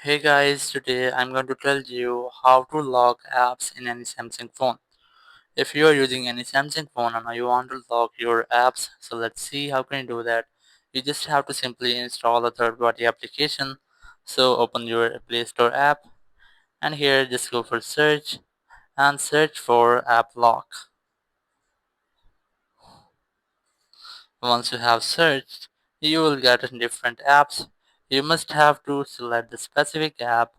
Hey guys, today I'm going to tell you how to lock apps in any Samsung phone. If you are using any Samsung phone and you want to lock your apps, so let's see how can you do that. You just have to simply install a third-party application. So open your Play Store app and here just go for search and search for app lock. Once you have searched, you will get different apps. You must have to select the specific app,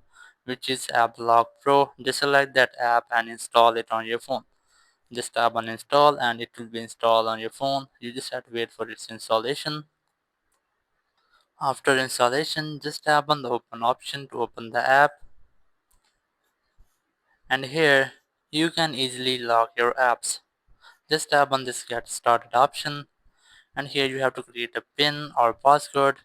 which is App Lock Pro. Just select that app and install it on your phone. Just tap on install and it will be installed on your phone. You just have to wait for its installation. After installation, just tap on the open option to open the app. And here, you can easily lock your apps. Just tap on this get started option. And here you have to create a PIN or passcode.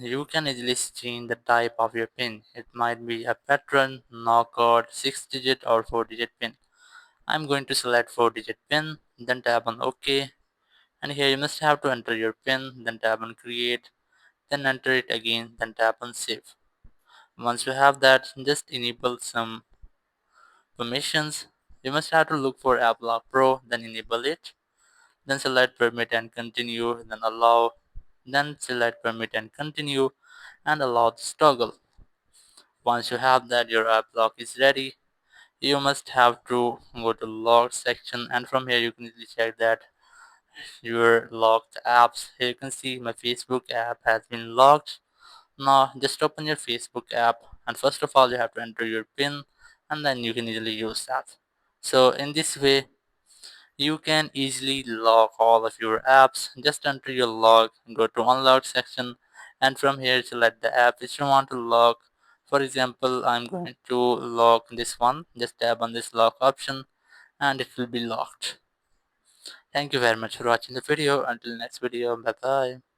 You can easily change the type of your PIN. It might be a pattern, knockout, 6-digit or 4-digit PIN. I'm going to select 4-digit PIN, then tap on OK. And here you must have to enter your PIN, then tap on create, then enter it again, then tap on save. Once you have that, just enable some permissions. You must have to look for AppLock Pro, then enable it. Then select permit and continue, then allow, then select permit and continue, and allow this toggle. Once you have that, your app lock is ready. You must have to go to log section, and from here you can easily check that your locked apps. Here you can see my Facebook app has been locked. Now just open your Facebook app, and first of all you have to enter your PIN, and then you can easily use that. So in this way you can easily lock all of your apps. Just enter your log, go to unlock section, and from here select the app which you want to lock. For example, I'm going to lock this one. Just tap on this lock option and it will be locked. Thank you very much for watching the video. Until next video, bye bye.